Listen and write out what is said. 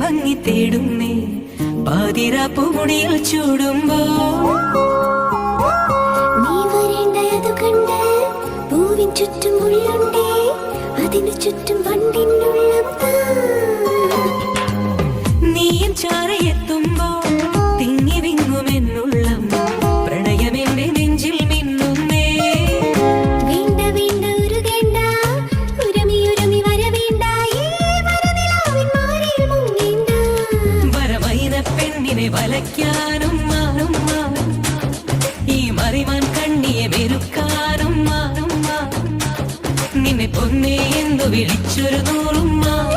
ഭംഗി തേടുന്നേ പാതിരാപ്പൂ മുടിയിൽ ചൂടുമ്പോ നീ വരേണ്ടതു കണ്ട് പൂവിൻ ചുറ്റും ഉള്ളുണ്ടേ അതിനു ചുറ്റും വണ്ടിനുള്ളം നീയും ചാരയെത്തുമ്പോ തിങ്ങി വിങ്ങുമെന്നുള്ളം പ്രണയമെന്റെ നെഞ്ചിൽ മിന്നുന്നേ വേണ്ട വേണ്ട ഉരുകേണ്ട ഉരമി ഉരമി വരവേണ്ട ഈ വരനിലാവിൻ മാറിൽ മുങ്ങേണ്ട വരമൈന പെണ്ണിനെ വലയ്ക്കാനും മാറും മാറും ഈ മറിമാൻ കണ്ണിയെ മെരുക്കാനും മാറും മാറും നിന്നെ പൊന്നേ എന്തു വിളിച്ചൊരു നൂറും മാറും